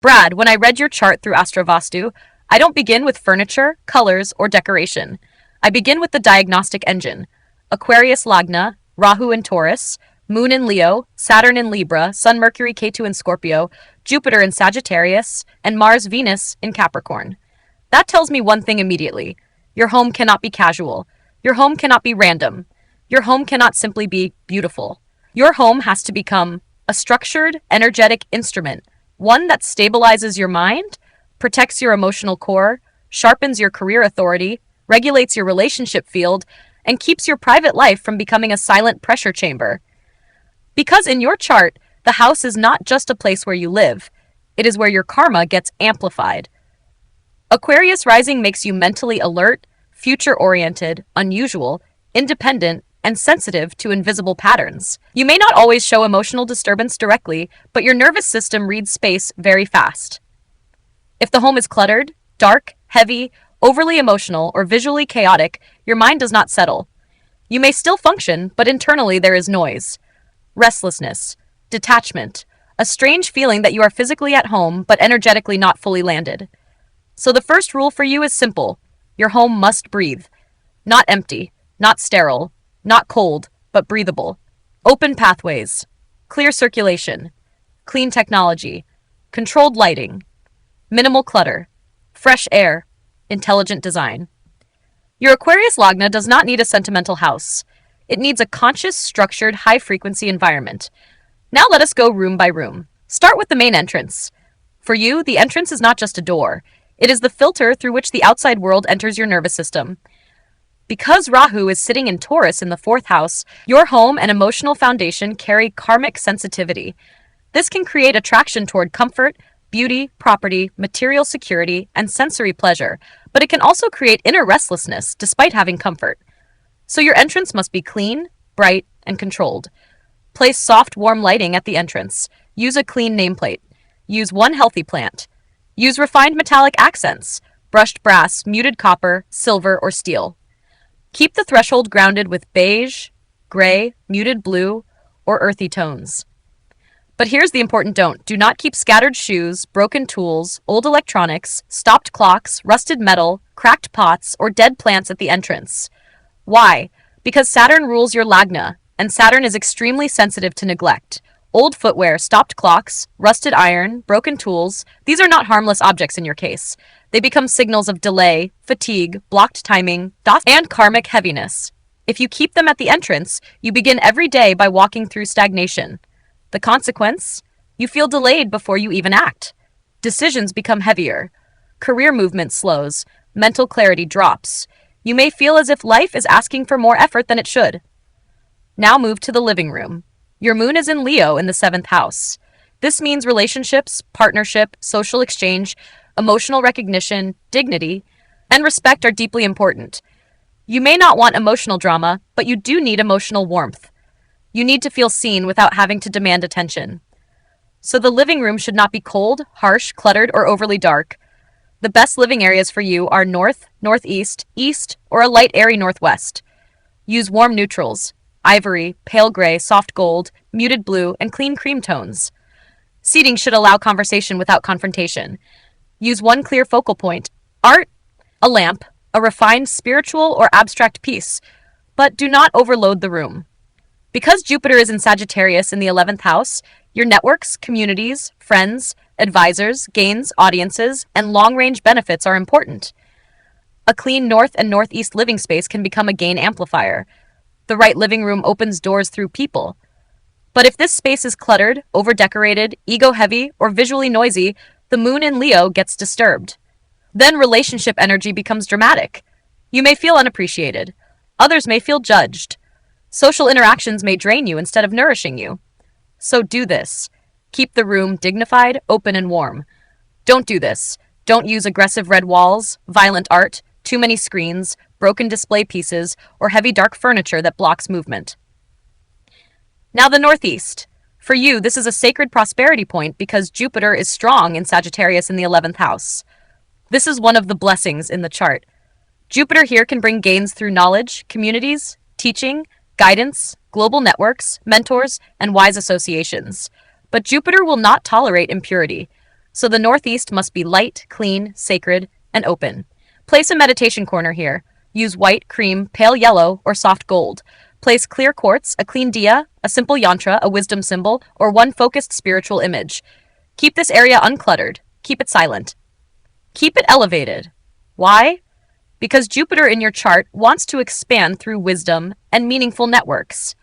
Brad, when I read your chart through Astrovastu, I don't begin with furniture, colors, or decoration. I begin with the diagnostic engine. Aquarius Lagna, Rahu in Taurus, Moon in Leo, Saturn in Libra, Sun Mercury Ketu in Scorpio, Jupiter in Sagittarius, and Mars Venus in Capricorn. That tells me one thing immediately. Your home cannot be casual. Your home cannot be random. Your home cannot simply be beautiful. Your home has to become a structured, energetic instrument, one that stabilizes your mind, protects your emotional core, sharpens your career authority, regulates your relationship field, and keeps your private life from becoming a silent pressure chamber. Because in your chart, the house is not just a place where you live, it is where your karma gets amplified. Aquarius rising makes you mentally alert, future-oriented, unusual, independent, and sensitive to invisible patterns. You may not always show emotional disturbance directly, but your nervous system reads space very fast. If the home is cluttered, dark, heavy, overly emotional, or visually chaotic, your mind does not settle. You may still function, but internally there is noise. Restlessness, detachment, a strange feeling that you are physically at home, but energetically not fully landed. So the first rule for you is simple. Your home must breathe. Not empty, not sterile, not cold, but breathable. Open pathways, clear circulation, clean technology, controlled lighting, minimal clutter, fresh air, intelligent design. Your Aquarius Lagna does not need a sentimental house. It needs a conscious, structured, high-frequency environment. Now let us go room by room. Start with the main entrance. For you, the entrance is not just a door. It is the filter through which the outside world enters your nervous system. Because Rahu is sitting in Taurus in the fourth house, your home and emotional foundation carry karmic sensitivity. This can create attraction toward comfort, beauty, property, material security, and sensory pleasure, but it can also create inner restlessness despite having comfort. So your entrance must be clean, bright, and controlled. Place soft, warm lighting at the entrance. Use a clean nameplate. Use one healthy plant. Use refined metallic accents, brushed brass, muted copper, silver, or steel. Keep the threshold grounded with beige, gray, muted blue, or earthy tones. But here's the important don't. Do not keep scattered shoes, broken tools, old electronics, stopped clocks, rusted metal, cracked pots, or dead plants at the entrance. Why? Because Saturn rules your Lagna, and Saturn is extremely sensitive to neglect. Old footwear, stopped clocks, rusted iron, broken tools, these are not harmless objects in your case. They become signals of delay, fatigue, blocked timing, and karmic heaviness. If you keep them at the entrance, you begin every day by walking through stagnation. The consequence? You feel delayed before you even act. Decisions become heavier. Career movement slows. Mental clarity drops. You may feel as if life is asking for more effort than it should. Now move to the living room. Your moon is in Leo in the seventh house. This means relationships, partnership, social exchange, emotional recognition, dignity, and respect are deeply important. You may not want emotional drama, but you do need emotional warmth. You need to feel seen without having to demand attention. So the living room should not be cold, harsh, cluttered, or overly dark. The best living areas for you are north, northeast, east, or a light airy northwest. Use warm neutrals, ivory, pale gray, soft gold, muted blue, and clean cream tones. Seating should allow conversation without confrontation. Use one clear focal point, art, a lamp, a refined spiritual or abstract piece, but do not overload the room. Because Jupiter is in Sagittarius in the 11th house, your networks, communities, friends, advisors, gains, audiences, and long-range benefits are important. A clean north and northeast living space can become a gain amplifier. The right living room opens doors through people. But if this space is cluttered, over-decorated, ego-heavy, or visually noisy, the moon in Leo gets disturbed. Then relationship energy becomes dramatic. You may feel unappreciated. Others may feel judged. Social interactions may drain you instead of nourishing you. So do this. Keep the room dignified, open, and warm. Don't do this. Don't use aggressive red walls, violent art, too many screens, broken display pieces, or heavy dark furniture that blocks movement. Now the Northeast. For you, this is a sacred prosperity point because Jupiter is strong in Sagittarius in the 11th house. This is one of the blessings in the chart. Jupiter here can bring gains through knowledge, communities, teaching, guidance, global networks, mentors, and wise associations. But Jupiter will not tolerate impurity. So the northeast must be light, clean, sacred, and open. Place a meditation corner here. Use white, cream, pale yellow, or soft gold. Place clear quartz, a clean diya, a simple yantra, a wisdom symbol, or one focused spiritual image. Keep this area uncluttered. Keep it silent. Keep it elevated. Why? Because Jupiter in your chart wants to expand through wisdom and meaningful networks.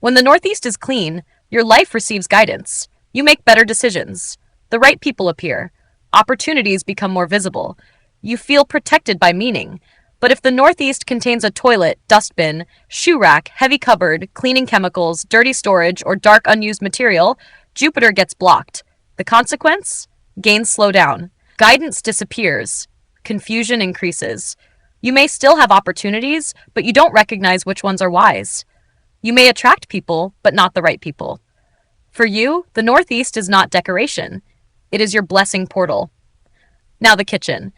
When the northeast is clean, your life receives guidance. You make better decisions. The right people appear. Opportunities become more visible. You feel protected by meaning. But if the northeast contains a toilet, dustbin, shoe rack, heavy cupboard, cleaning chemicals, dirty storage, or dark unused material, Jupiter gets blocked. The consequence? Gains slow down. Guidance disappears. Confusion increases. You may still have opportunities, but you don't recognize which ones are wise. You may attract people, but not the right people. For you, the northeast is not decoration. It is your blessing portal. Now the kitchen.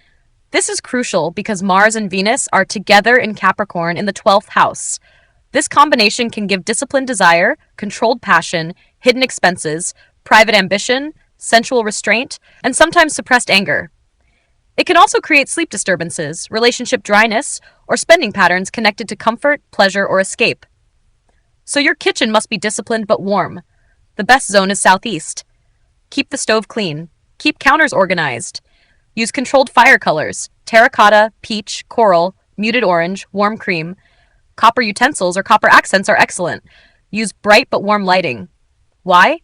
This is crucial because Mars and Venus are together in Capricorn in the 12th house. This combination can give disciplined desire, controlled passion, hidden expenses, private ambition, sensual restraint, and sometimes suppressed anger. It can also create sleep disturbances, relationship dryness, or spending patterns connected to comfort, pleasure, or escape. So your kitchen must be disciplined but warm. The best zone is southeast. Keep the stove clean. Keep counters organized. Use controlled fire colors: terracotta, peach, coral, muted orange, warm cream. Copper utensils or copper accents are excellent. Use bright but warm lighting. Why?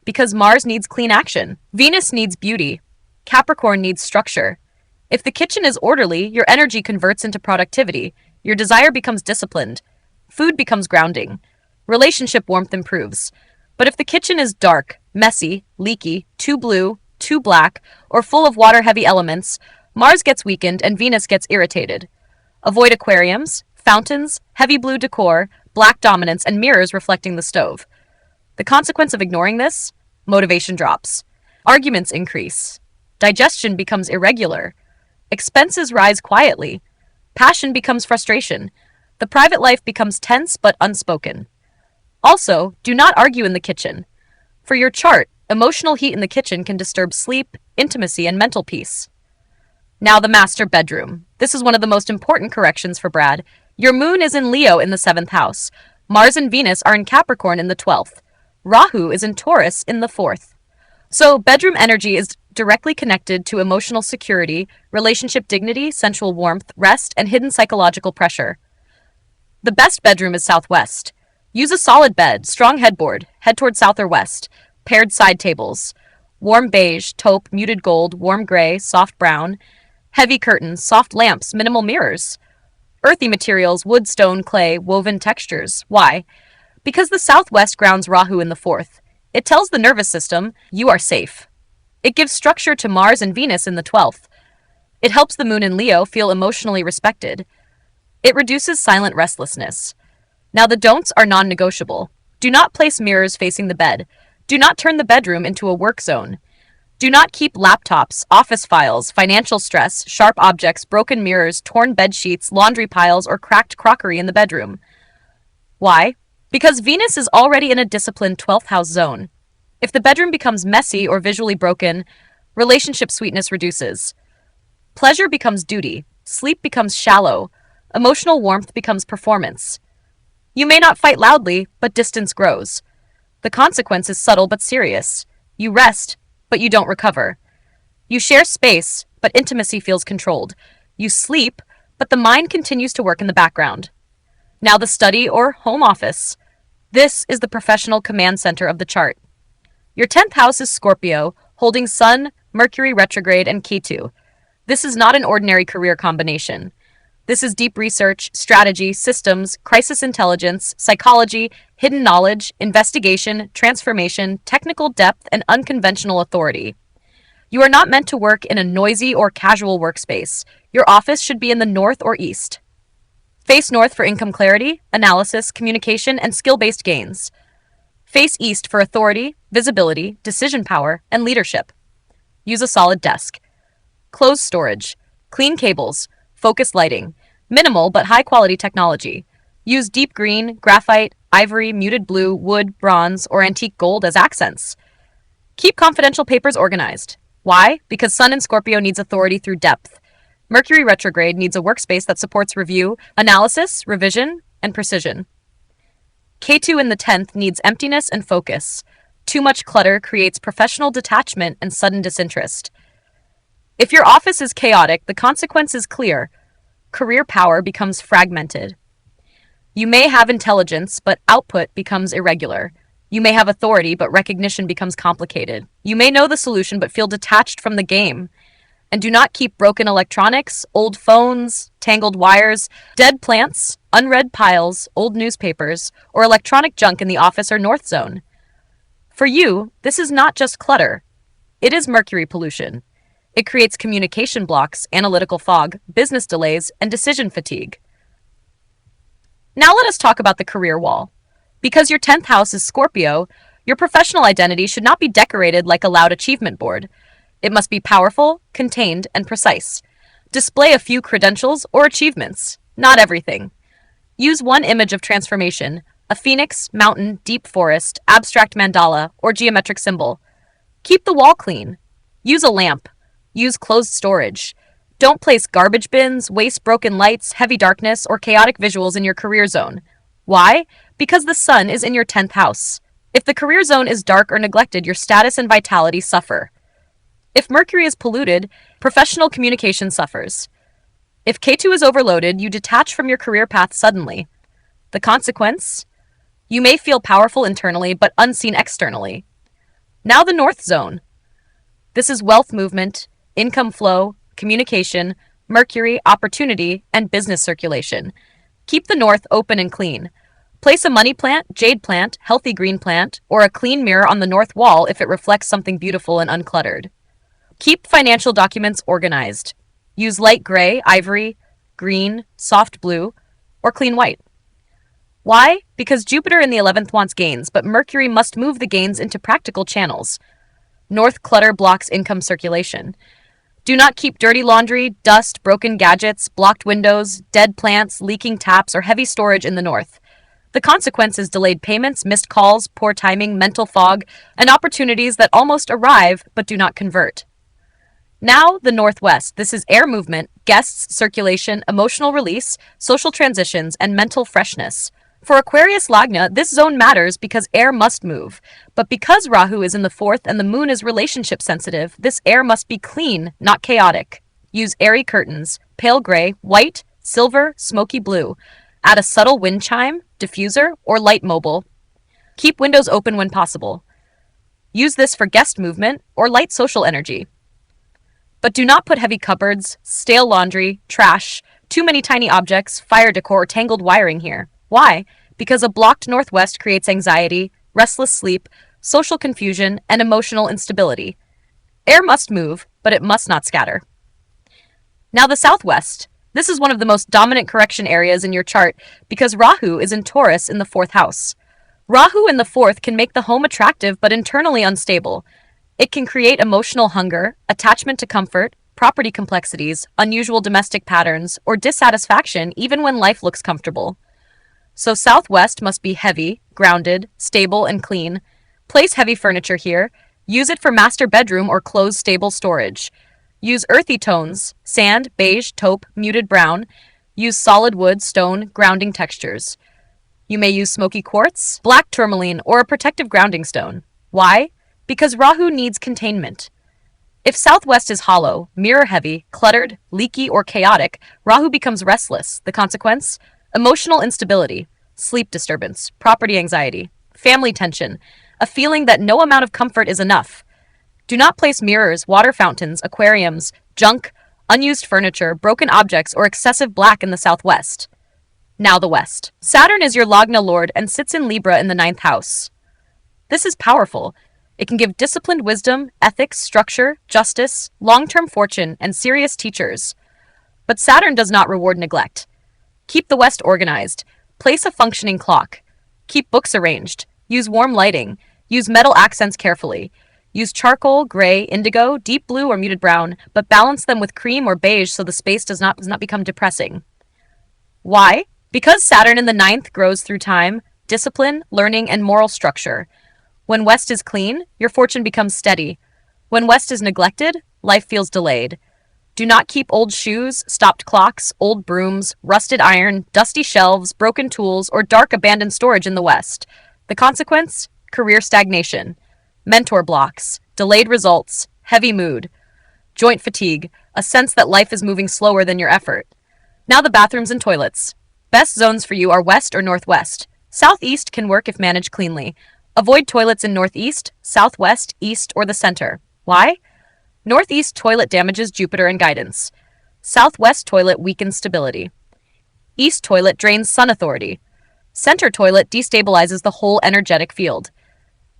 Because Mars needs clean action. Venus needs beauty. Capricorn needs structure. If the kitchen is orderly, your energy converts into productivity. Your desire becomes disciplined. Food becomes grounding. Relationship warmth improves. But if the kitchen is dark, messy, leaky, too blue, too black, or full of water-heavy elements, Mars gets weakened and Venus gets irritated. Avoid aquariums, fountains, heavy blue decor, black dominance, and mirrors reflecting the stove. The consequence of ignoring this? Motivation drops. Arguments increase. Digestion becomes irregular. Expenses rise quietly. Passion becomes frustration. The private life becomes tense but unspoken. Also, do not argue in the kitchen. For your chart, emotional heat in the kitchen can disturb sleep, intimacy, and mental peace. Now the master bedroom. This is one of the most important corrections for Brad. Your moon is in Leo in the 7th house. Mars and Venus are in Capricorn in the 12th. Rahu is in Taurus in the 4th. So bedroom energy is directly connected to emotional security, relationship dignity, sensual warmth, rest, and hidden psychological pressure. The best bedroom is southwest. Use a solid bed, strong headboard, head toward south or west, paired side tables, warm beige, taupe, muted gold, warm gray, soft brown, heavy curtains, soft lamps, minimal mirrors, earthy materials, wood, stone, clay, woven textures. Why? Because the southwest grounds Rahu in the 4th. It tells the nervous system, you are safe. It gives structure to Mars and Venus in the 12th. It helps the moon in Leo feel emotionally respected. It reduces silent restlessness. Now the don'ts are non-negotiable. Do not place mirrors facing the bed. Do not turn the bedroom into a work zone. Do not keep laptops, office files, financial stress, sharp objects, broken mirrors, torn bed sheets, laundry piles, or cracked crockery in the bedroom. Why? Because Venus is already in a disciplined 12th house zone. If the bedroom becomes messy or visually broken, relationship sweetness reduces. Pleasure becomes duty. Sleep becomes shallow. Emotional warmth becomes performance. You may not fight loudly, but distance grows. The consequence is subtle but serious. You rest, but you don't recover. You share space, but intimacy feels controlled. You sleep, but the mind continues to work in the background. Now the study or home office. This is the professional command center of the chart. Your 10th house is Scorpio, holding Sun, Mercury retrograde, and Ketu. This is not an ordinary career combination. This is deep research, strategy, systems, crisis intelligence, psychology, hidden knowledge, investigation, transformation, technical depth, and unconventional authority. You are not meant to work in a noisy or casual workspace. Your office should be in the north or east. Face north for income clarity, analysis, communication, and skill-based gains. Face east for authority, visibility, decision power, and leadership. Use a solid desk. Closed storage. Clean cables. Focused lighting. Minimal but high-quality technology. Use deep green, graphite, ivory, muted blue, wood, bronze, or antique gold as accents. Keep confidential papers organized. Why? Because Sun in Scorpio needs authority through depth. Mercury retrograde needs a workspace that supports review, analysis, revision, and precision. Ketu in the 10th needs emptiness and focus. Too much clutter creates professional detachment and sudden disinterest. If your office is chaotic, the consequence is clear. Career power becomes fragmented. You may have intelligence, but output becomes irregular. You may have authority, but recognition becomes complicated. You may know the solution, but feel detached from the game. And do not keep broken electronics, old phones, tangled wires, dead plants, unread piles, old newspapers, or electronic junk in the office or North Zone. For you, this is not just clutter. It is mercury pollution. It creates communication blocks, analytical fog, business delays, and decision fatigue. Now let us talk about the career wall. Because your 10th house is Scorpio, your professional identity should not be decorated like a loud achievement board. It must be powerful, contained, and precise. Display a few credentials or achievements, not everything. Use one image of transformation, a phoenix, mountain, deep forest, abstract mandala, or geometric symbol. Keep the wall clean. Use a lamp. Use closed storage. Don't place garbage bins, waste broken lights, heavy darkness, or chaotic visuals in your career zone. Why? Because the sun is in your 10th house. If the career zone is dark or neglected, your status and vitality suffer. If Mercury is polluted, professional communication suffers. If Ketu is overloaded, you detach from your career path suddenly. The consequence? You may feel powerful internally, but unseen externally. Now the North Zone. This is wealth movement, income flow, communication, Mercury, opportunity, and business circulation. Keep the North open and clean. Place a money plant, jade plant, healthy green plant, or a clean mirror on the north wall if it reflects something beautiful and uncluttered. Keep financial documents organized. Use light gray, ivory, green, soft blue, or clean white. Why? Because Jupiter in the 11th wants gains, but Mercury must move the gains into practical channels. North clutter blocks income circulation. Do not keep dirty laundry, dust, broken gadgets, blocked windows, dead plants, leaking taps, or heavy storage in the north. The consequence is delayed payments, missed calls, poor timing, mental fog, and opportunities that almost arrive but do not convert. Now, the Northwest. This is air movement, guests, circulation, emotional release, social transitions, and mental freshness. For Aquarius Lagna, this zone matters because air must move. But because Rahu is in the 4th and the moon is relationship sensitive, this air must be clean, not chaotic. Use airy curtains, pale gray, white, silver, smoky blue. Add a subtle wind chime, diffuser, or light mobile. Keep windows open when possible. Use this for guest movement or light social energy. But do not put heavy cupboards, stale laundry, trash, too many tiny objects, fire decor, or tangled wiring here. Why? Because a blocked northwest creates anxiety, restless sleep, social confusion, and emotional instability. Air must move, but it must not scatter. Now the southwest. This is one of the most dominant correction areas in your chart because Rahu is in Taurus in the 4th house. Rahu in the 4th can make the home attractive but internally unstable. It can create emotional hunger, attachment to comfort, property complexities, unusual domestic patterns, or dissatisfaction even when life looks comfortable. So southwest must be heavy, grounded, stable, and clean. Place heavy furniture here. Use it for master bedroom or closed stable storage. Use earthy tones, sand, beige, taupe, muted brown. Use solid wood, stone, grounding textures. You may use smoky quartz, black tourmaline, or a protective grounding stone. Why? Because Rahu needs containment. If southwest is hollow, mirror-heavy, cluttered, leaky, or chaotic, Rahu becomes restless. The consequence? Emotional instability, sleep disturbance, property anxiety, family tension, a feeling that no amount of comfort is enough. Do not place mirrors, water fountains, aquariums, junk, unused furniture, broken objects, or excessive black in the southwest. Now the west. Saturn is your Lagna lord and sits in Libra in the 9th house. This is powerful. It can give disciplined wisdom, ethics, structure, justice, long-term fortune, and serious teachers. But Saturn does not reward neglect. Keep the West organized. Place a functioning clock. Keep books arranged. Use warm lighting. Use metal accents carefully. Use charcoal, gray, indigo, deep blue, or muted brown, but balance them with cream or beige so the space does not become depressing. Why? Because Saturn in the 9th grows through time, discipline, learning, and moral structure. When West is clean, your fortune becomes steady. When West is neglected, life feels delayed. Do not keep old shoes, stopped clocks, old brooms, rusted iron, dusty shelves, broken tools, or dark abandoned storage in the West. The consequence? Career stagnation, mentor blocks, delayed results, heavy mood, joint fatigue, a sense that life is moving slower than your effort. Now the bathrooms and toilets. Best zones for you are west or northwest. Southeast can work if managed cleanly. Avoid toilets in northeast, southwest, east, or the center. Why? Northeast toilet damages Jupiter and guidance. Southwest toilet weakens stability. East toilet drains sun authority. Center toilet destabilizes the whole energetic field.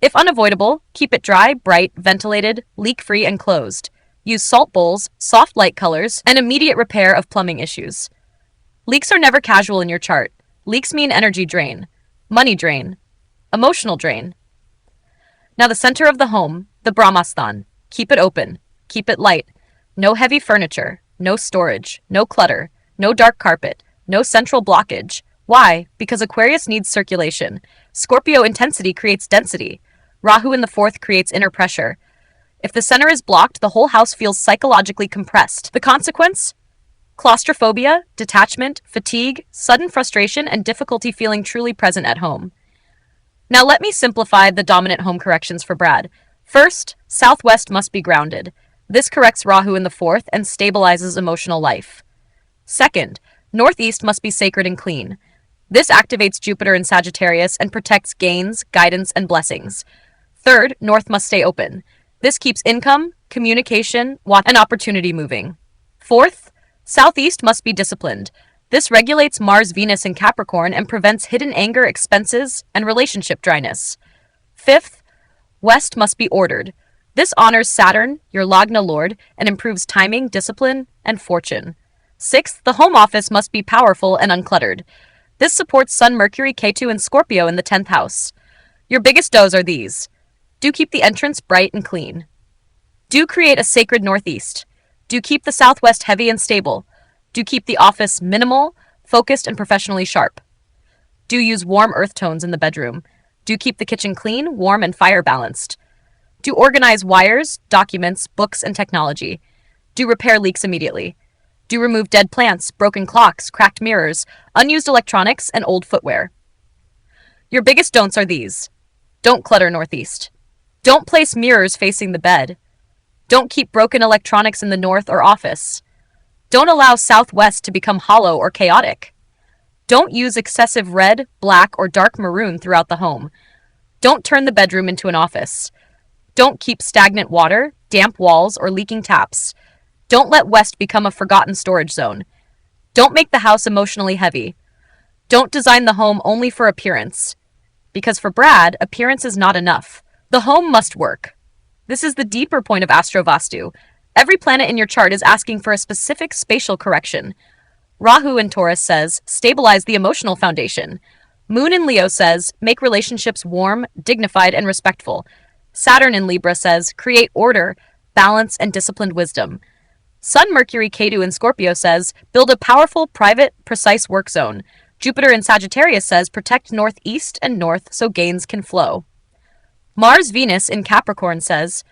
If unavoidable, keep it dry, bright, ventilated, leak-free, and closed. Use salt bowls, soft light colors, and immediate repair of plumbing issues. Leaks are never casual in your chart. Leaks mean energy drain, money drain, emotional drain. Now the center of the home, the Brahmastan. Keep it open. Keep it light. No heavy furniture. No storage. No clutter. No dark carpet. No central blockage. Why? Because Aquarius needs circulation. Scorpio intensity creates density. Rahu in the fourth creates inner pressure. If the center is blocked, the whole house feels psychologically compressed. The consequence? Claustrophobia, detachment, fatigue, sudden frustration, and difficulty feeling truly present at home. Now let me simplify the dominant home corrections for Brad. First, southwest must be grounded. This corrects Rahu in the fourth and stabilizes emotional life. Second, northeast must be sacred and clean. This activates Jupiter in Sagittarius and protects gains, guidance, and blessings. Third, north must stay open. This keeps income, communication, and opportunity moving. Fourth, southeast must be disciplined. This regulates Mars-Venus in Capricorn and prevents hidden anger, expenses, and relationship dryness. Fifth, west must be ordered. This honors Saturn, your Lagna lord, and improves timing, discipline, and fortune. Sixth, the home office must be powerful and uncluttered. This supports Sun, Mercury, Ketu, and Scorpio in the 10th house. Your biggest do's are these. Do keep the entrance bright and clean. Do create a sacred northeast. Do keep the southwest heavy and stable. Do keep the office minimal, focused, and professionally sharp. Do use warm earth tones in the bedroom. Do keep the kitchen clean, warm, and fire balanced. Do organize wires, documents, books, and technology. Do repair leaks immediately. Do remove dead plants, broken clocks, cracked mirrors, unused electronics, and old footwear. Your biggest don'ts are these. Don't clutter northeast. Don't place mirrors facing the bed. Don't keep broken electronics in the north or office. Don't allow southwest to become hollow or chaotic. Don't use excessive red, black, or dark maroon throughout the home. Don't turn the bedroom into an office. Don't keep stagnant water, damp walls, or leaking taps. Don't let west become a forgotten storage zone. Don't make the house emotionally heavy. Don't design the home only for appearance. Because for Brad, appearance is not enough. The home must work. This is the deeper point of Astrovastu. Every planet in your chart is asking for a specific spatial correction. Rahu in Taurus says, stabilize the emotional foundation. Moon in Leo says, make relationships warm, dignified, and respectful. Saturn in Libra says, create order, balance, and disciplined wisdom. Sun, Mercury, Ketu in Scorpio says, build a powerful, private, precise work zone. Jupiter in Sagittarius says, protect northeast and north so gains can flow. Mars, Venus in Capricorn says,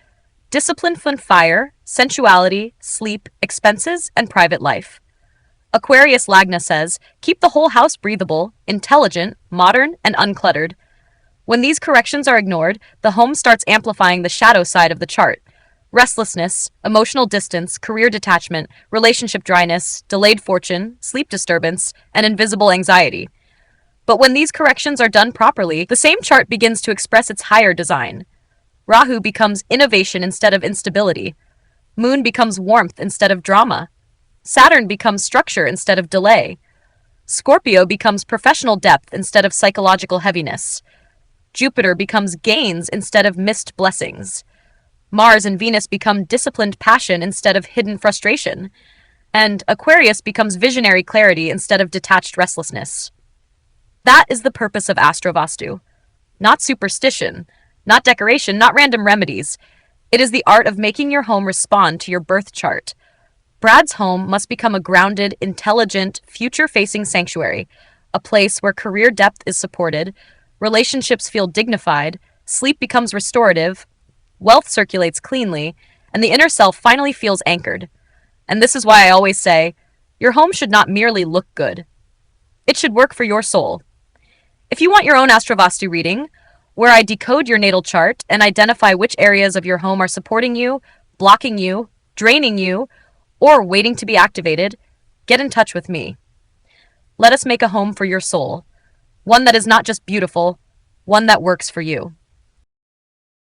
discipline from fire, sensuality, sleep, expenses, and private life. Aquarius Lagna says, keep the whole house breathable, intelligent, modern, and uncluttered. When these corrections are ignored, the home starts amplifying the shadow side of the chart. Restlessness, emotional distance, career detachment, relationship dryness, delayed fortune, sleep disturbance, and invisible anxiety. But when these corrections are done properly, the same chart begins to express its higher design. Rahu becomes innovation instead of instability. Moon becomes warmth instead of drama. Saturn becomes structure instead of delay. Scorpio becomes professional depth instead of psychological heaviness. Jupiter becomes gains instead of missed blessings. Mars and Venus become disciplined passion instead of hidden frustration. And Aquarius becomes visionary clarity instead of detached restlessness. That is the purpose of Astrovastu. Not superstition, not decoration, not random remedies. It is the art of making your home respond to your birth chart. Brad's home must become a grounded, intelligent, future-facing sanctuary, a place where career depth is supported, relationships feel dignified, sleep becomes restorative, wealth circulates cleanly, and the inner self finally feels anchored. And this is why I always say, your home should not merely look good. It should work for your soul. If you want your own Astrovastu reading, where I decode your natal chart and identify which areas of your home are supporting you, blocking you, draining you, or waiting to be activated, get in touch with me. Let us make a home for your soul, one that is not just beautiful, one that works for you.